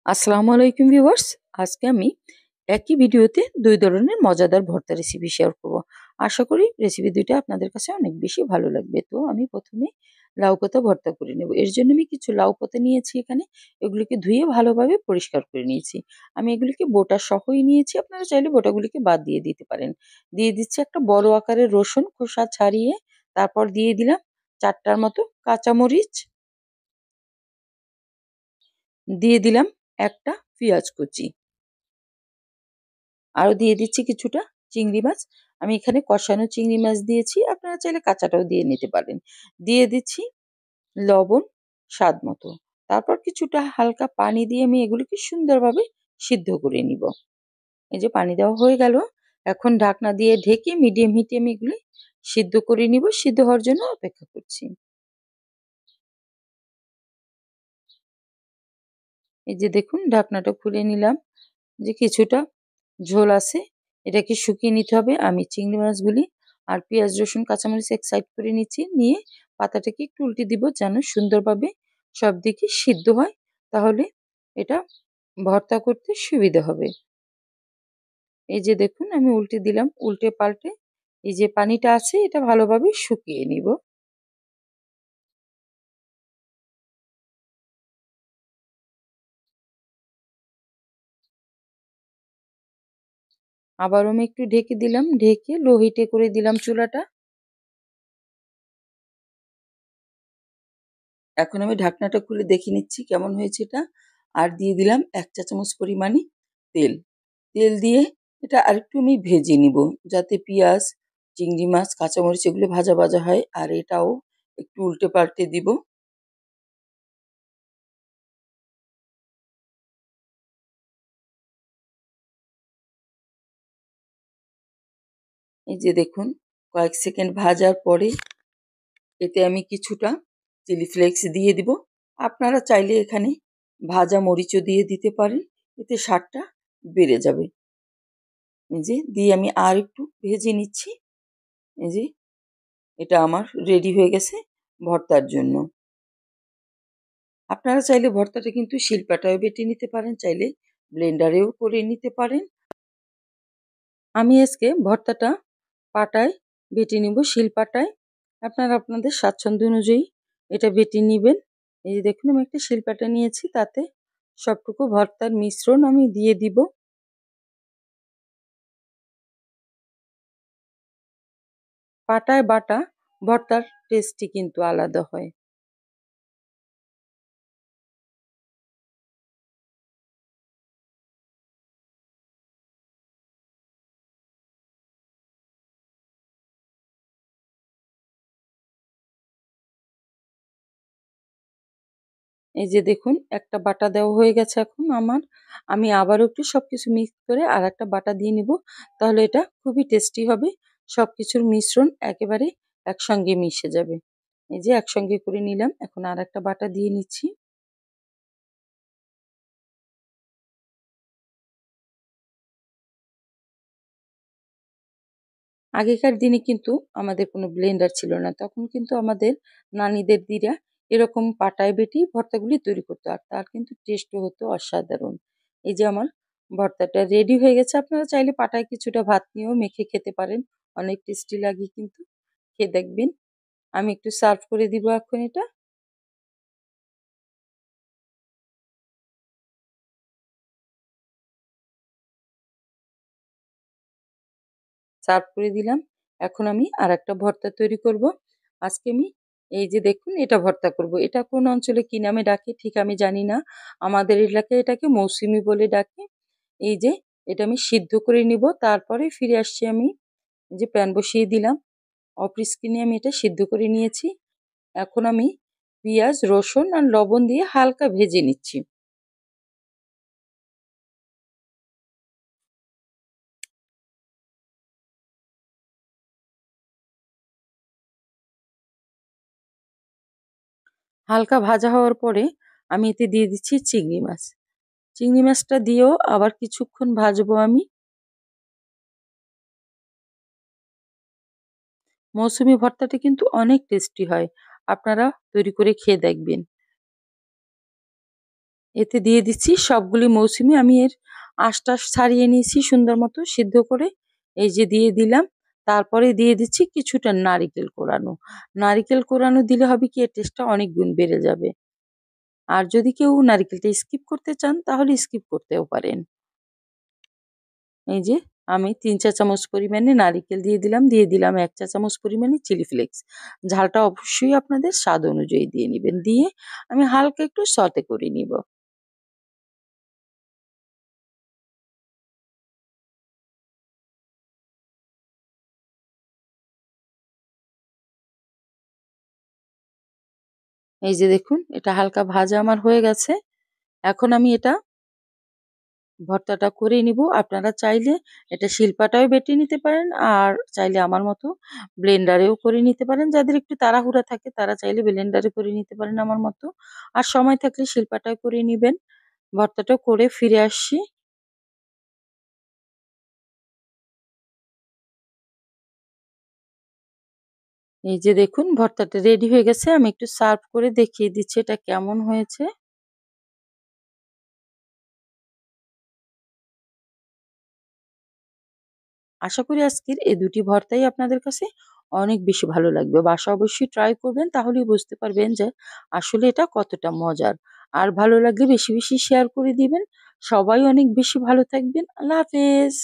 আসসালামু আলাইকুম ভিউয়ার্স। আজকে আমি একই ভিডিওতে ২ ধরনের মজাদার ভর্তা রেসিপি শেয়ার করব। আশা করি রেসিপি ২ টা আপনাদের কাছে অনেক বেশি ভালো লাগবে। তো আমি ১ম এ লাউ পাতা ভর্তা করে নেব। এর জন্য আমি কিছু লাউ পাতা নিয়েছি এখানে। এগুলিকে ধুয়ে ভালোভাবে পরিষ্কার করে নিয়েছি। আমি এগুলিকে বোটা সহই নিয়েছি। আপনারা চাইলে বোটাগুলিকে বাদ দিয়ে দিতে পারেন। দিয়ে দিচ্ছি একটা বড় আকারের রসুন খোসা ছাড়িয়ে, তারপর দিয়ে দিলাম ৪ টার মতো কাঁচামরিচ, দিয়ে দিলাম একটা পেঁয়াজ কুচি। আরও দিয়ে দিচ্ছি কিছুটা চিংড়ি মাছ। আমি এখানে কষানো চিংড়ি মাছ দিয়েছি। আপনারা চাইলে কাঁচাটাও দিয়ে নিতে পারেন। দিয়ে দিচ্ছি লবণ স্বাদ মতো। তারপর কিছুটা হালকা পানি দিয়ে আমি এগুলিকে সুন্দরভাবে সিদ্ধ করে নিব। এই যে পানি দেওয়া হয়ে গেল। এখন ঢাকনা দিয়ে ঢেকে মিডিয়াম হিটে আমি এগুলি সিদ্ধ করে নিব। সিদ্ধ হওয়ার জন্য অপেক্ষা করছি। এই যে দেখুন ঢাকনাটা খুলে নিলাম। যে কিছুটা ঝোল আছে, এটাকে শুকিয়ে নিতে হবে। আমি চিংড়ি মাছগুলি আর পেঁয়াজ, রসুন, কাঁচামরিচ এক সাইড করে নিচ্ছি। নিয়ে পাতাটাকে একটু উল্টে দিব যেন সুন্দরভাবে সব দিকে সিদ্ধ হয়। তাহলে এটা ভর্তা করতে সুবিধা হবে। এই যে দেখুন আমি উল্টে দিলাম। উল্টে পাল্টে এই যে পানিটা আছে এটা ভালোভাবে শুকিয়ে নিব। আবারও আমি একটু ঢেকে দিলাম। ঢেকে লো হিটে করে দিলাম চুলাটা। এখন আমি ঢাকনাটা খুলে দেখে নিচ্ছি কেমন হয়েছে এটা। আর দিয়ে দিলাম ১ চা চামচ পরিমাণে তেল। তেল দিয়ে এটা আরেকটু আমি ভেজে নিব। যাতে পেঁয়াজ, চিংড়ি মাছ, কাঁচামরিচ এগুলো ভাজা, ভাজা হয়। আর এটাও একটু উল্টে পাল্টে দিব। এই যে দেখুন কয়েক সেকেন্ড ভাজার পরে এতে আমি কিছুটা চিলি ফ্লেক্স দিয়ে দিব। আপনারা চাইলে এখানে ভাজা মরিচও দিয়ে দিতে পারেন। এতে স্বাদটা বেড়ে যাবে। এই যে দিয়ে আমি আরেকটু ভেজে নিচ্ছি। এই যে এটা আমার রেডি হয়ে গেছে ভর্তার জন্য। আপনারা চাইলে ভর্তাটা কিন্তু শিলপাটায়ও বেটে নিতে পারেন, চাইলে ব্লেন্ডারেও করে নিতে পারেন। আমি আজকে ভর্তাটা পাটায় বেটে নিব, শিলপাটায়। আপনারা আপনাদের স্বাচ্ছন্দ্য অনুযায়ী এটা বেটে নিবেন। এই যে দেখুন আমি একটা শিলপাটা নিয়েছি, তাতে সবটুকু ভর্তার মিশ্রণ আমি দিয়ে দিব। পাটায় বাটা ভর্তার টেস্টই কিন্তু আলাদা হয়। এই যে দেখুন একটা বাটা দেওয়া হয়ে গেছে এখন আমার। আমি আবারও একটু সবকিছু মিক্স করে আরেকটা বাটা দিয়ে নিব। তাহলে এটা খুবই টেস্টি হবে। সবকিছুর মিশ্রণ একেবারে একসঙ্গে মিশে যাবে। এই যে একসঙ্গে করে নিলাম। এখন আরেকটা বাটা দিয়ে নিচ্ছি। আগেকার দিনে কিন্তু আমাদের কোনো ব্লেন্ডার ছিল না। তখন কিন্তু আমাদের নানীদের দিরা এরকম পাটায় বেটেই ভর্তাগুলি তৈরি করতো। আর তার কিন্তু টেস্টও হতো অসাধারণ। এই যে আমার ভর্তাটা রেডি হয়ে গেছে। আপনারা চাইলে পাটায় কিছুটা ভাত নিয়েও মেখে খেতে পারেন। অনেক টেস্টি লাগে কিন্তু। খেয়ে দেখবেন। আমি একটু সার্ভ করে দিব এখন এটা। সার্ভ করে দিলাম। এখন আমি আরেকটা ভর্তা তৈরি করব। আজকে আমি এই যে দেখুন এটা ভর্তা করব। এটা কোন অঞ্চলে কি নামে ডাকে ঠিক আমি জানি না। আমাদের এলাকায় এটাকে মৌসুমী বলে ডাকে। এই যে এটা আমি সিদ্ধ করে নিব। তারপরে ফিরে আসছি আমি। এই যে প্যান বসিয়ে দিলাম। অফ স্ক্রিনে আমি এটা সিদ্ধ করে নিয়েছি। এখন আমি পেঁয়াজ, রসুন আর লবণ দিয়ে হালকা ভেজে নিচ্ছি। হালকা ভাজা হওয়ার পরে আমি এতে দিয়ে দিচ্ছি চিংড়ি মাছ। চিংড়ি মাছটা দিয়েও আবার কিছুক্ষণ ভাজবো আমি। মৌসুমী ভর্তাটা কিন্তু অনেক টেস্টি হয়। আপনারা তৈরি করে খেয়ে দেখবেন। এতে দিয়ে দিচ্ছি সবগুলি মৌসুমি। আমি এর আঁশটা ছাড়িয়ে নিয়েছি সুন্দর মতো সিদ্ধ করে। এই যে দিয়ে দিলাম। তারপরে দিয়ে দিচ্ছি কিছুটা নারিকেল কোরানো। নারিকেল কোরানো দিলে হবে কি এর টেস্টটা অনেক গুণ বেড়ে যাবে। আর যদি কেউ নারিকেলটা স্কিপ করতে চান তাহলে স্কিপ করতেও পারেন। এই যে আমি ৩ চা চামচ পরিমাণে নারিকেল দিয়ে দিলাম। দিয়ে দিলাম ১ চা চামচ পরিমাণে চিলি ফ্লেক্স। ঝালটা অবশ্যই আপনাদের স্বাদ অনুযায়ী দিয়ে নিবেন। দিয়ে আমি হালকা একটু সতে করে নিব। এই যে দেখুন এটা হালকা ভাজা আমার হয়ে গেছে। এখন আমি এটা ভর্তাটা করে নিব। আপনারা চাইলে এটা শিলপাটায়ও বেটে নিতে পারেন, আর চাইলে আমার মতো ব্লেন্ডারেও করে নিতে পারেন। যাদের একটু তাড়াহুড়া থাকে তারা চাইলে ব্লেন্ডারে করে নিতে পারেন আমার মতো। আর সময় থাকলে শিলপাটায় করে নিবেন। ভর্তাটা করে ফিরে আসছি। এই যে দেখুন ভর্তাটা রেডি হয়ে গেছে। আমি একটু সার্ভ করে দেখিয়ে দিচ্ছি এটা কেমন হয়েছে। আশা করি আজকের এই দুটি ভর্তাই আপনাদের কাছে অনেক বেশি ভালো লাগবে। বাসায় অবশ্যই ট্রাই করবেন, তাহলেই বুঝতে পারবেন যে আসলে এটা কতটা মজার। আর ভালো লাগলে বেশি বেশি শেয়ার করে দিবেন। সবাই অনেক বেশি ভালো থাকবেন। আল্লাহ হাফেজ।